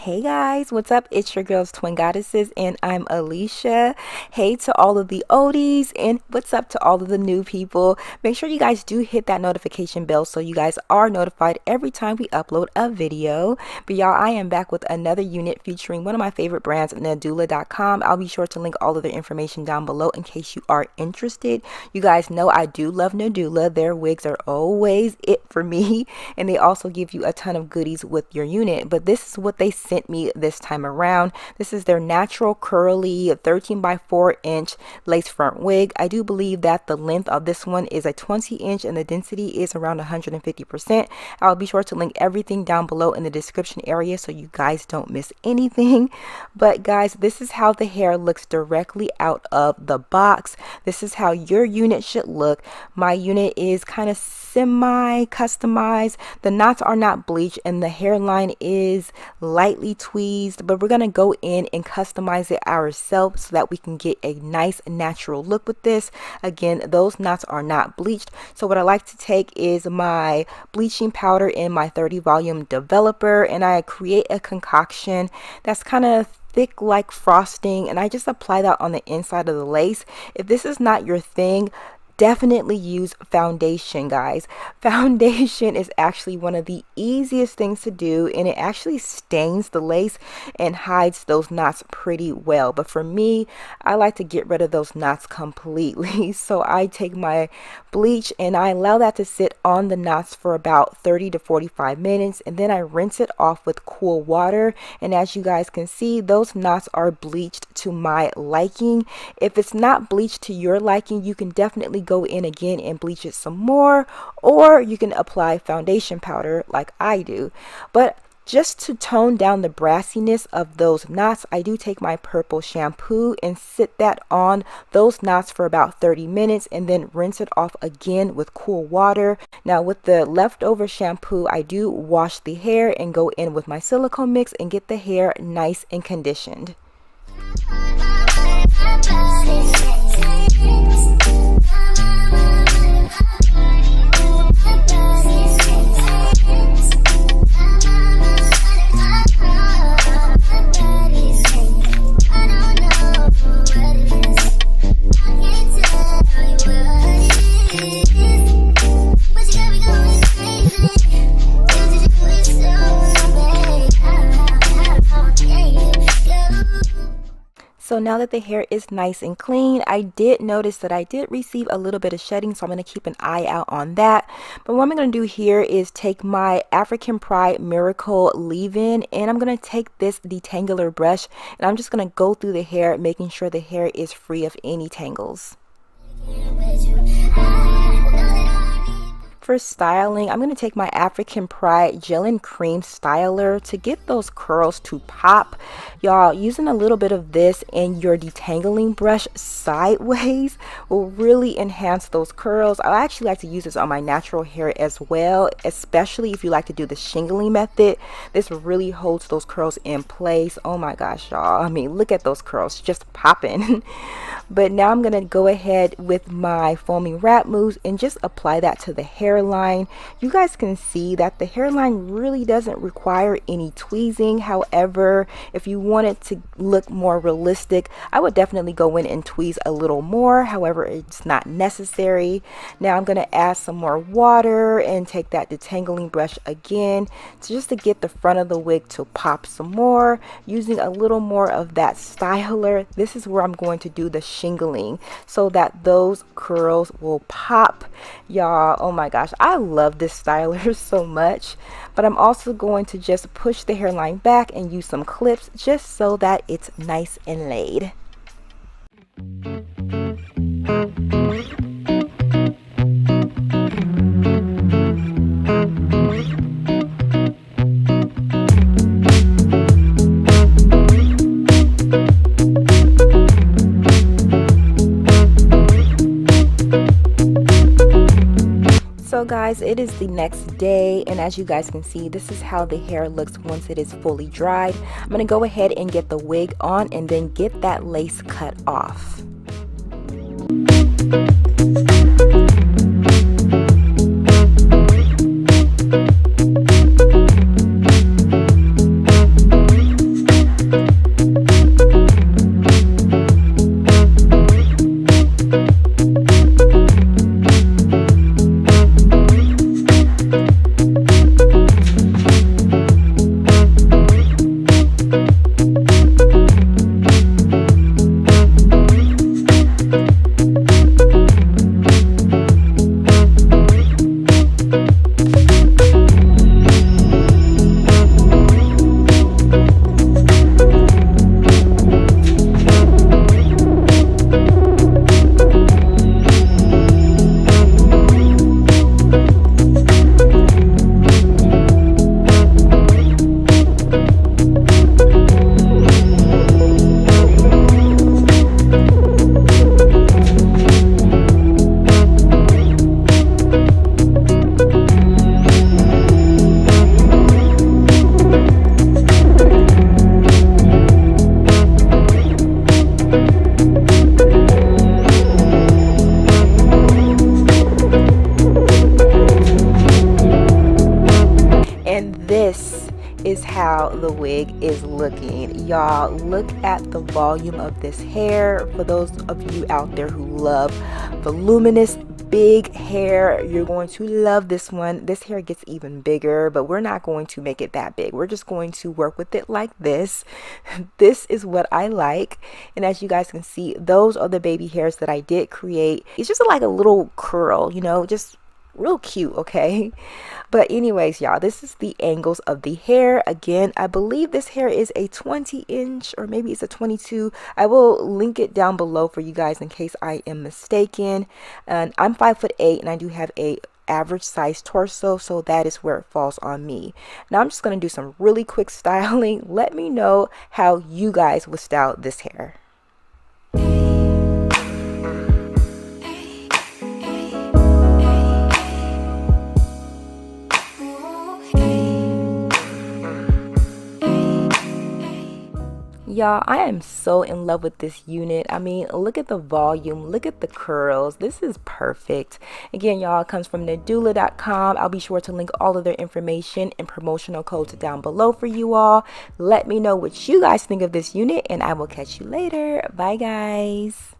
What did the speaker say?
Hey guys, what's up? It's your girls Twin Goddesses and I'm Alicia. Hey to all of the oldies and what's up to all of the new people. Make sure you guys do hit that notification bell so you guys are notified every time we upload a video. But y'all, I am back with another unit featuring one of my favorite brands, Nadula.com. I'll be sure to link all of their information down below in case you are interested. You guys know I do love Nadula. Their wigs are always it for me, and they also give you a ton of goodies with your unit. But this is what they sent me this time around. This is their natural curly 13 by 4 inch lace front wig. I do believe that the length of this one is a 20 inch and the density is around 150%. I'll be sure to link everything down below in the description area so you guys don't miss anything. But guys, this is how the hair looks directly out of the box. This is how your unit should look. My unit is kind of semi customized. The knots are not bleached and the hairline is lightly tweezed, but we're gonna go in and customize it ourselves so that we can get a nice natural look with this. Again, those knots are not bleached. So what I like to take is my bleaching powder in my 30 volume developer, and I create a concoction that's kind of thick like frosting, and I just apply that on the inside of the lace. If this is not your thing, definitely use foundation, guys. Foundation is actually one of the easiest things to do, and it actually stains the lace and hides those knots pretty well. But for me, I like to get rid of those knots completely. So I take my bleach and I allow that to sit on the knots for about 30 to 45 minutes, and then I rinse it off with cool water. And as you guys can see, those knots are bleached to my liking. If it's not bleached to your liking, you can definitely go in again and bleach it some more, or you can apply foundation powder like I do. But just to tone down the brassiness of those knots, I do take my purple shampoo and sit that on those knots for about 30 minutes and then rinse it off again with cool water. Now with the leftover shampoo, I do wash the hair and go in with my silicone mix and get the hair nice and conditioned. So now that the hair is nice and clean, I did notice that I did receive a little bit of shedding, so I'm going to keep an eye out on that. But what I'm going to do here is take my African Pride Miracle leave-in, and I'm going to take this detangler brush and I'm just going to go through the hair, making sure the hair is free of any tangles. For styling, I'm going to take my African Pride Gel and Cream Styler to get those curls to pop. Y'all, using a little bit of this and your detangling brush sideways will really enhance those curls. I actually like to use this on my natural hair as well, especially if you like to do the shingling method. This really holds those curls in place. Oh my gosh, y'all. I mean, look at those curls just popping. But now I'm going to go ahead with my foaming wrap mousse and just apply that to the hairline. You guys can see that the hairline really doesn't require any tweezing. However, if you want it to look more realistic, I would definitely go in and tweeze a little more. However, it's not necessary. Now I'm going to add some more water and take that detangling brush again just to get the front of the wig to pop some more, using a little more of that styler. This is where I'm going to do the shingling so that those curls will pop. Y'all, oh my gosh, I love this styler so much. But I'm also going to just push the hairline back and use some clips just so that it's nice and laid. So guys, it is the next day, and as you guys can see, this is how the hair looks once it is fully dried. I'm going to go ahead and get the wig on and then get that lace cut off. how the wig is looking. Y'all, look at the volume of this hair. For those of you out there who love voluminous big hair, you're going to love this one. This hair gets even bigger, but we're not going to make it that big. We're just going to work with it like this. This is what I like. And as you guys can see, those are the baby hairs that I did create. It's just like a little curl, you know, just real cute, okay? But anyways, y'all, this is the angles of the hair. Again, I believe this hair is a 20-inch or maybe it's a 22. I will link it down below for you guys in case I am mistaken. And I'm 5'8" and I do have a average size torso, so that is where it falls on me. Now I'm just going to do some really quick styling. Let me know how you guys would style this hair. Y'all, I am so in love with this unit. I mean, look at the volume, look at the curls. This is perfect. Again, y'all, it comes from nadula.com. I'll be sure to link all of their information and promotional codes down below for you all. Let me know what you guys think of this unit, and I will catch you later. Bye, guys.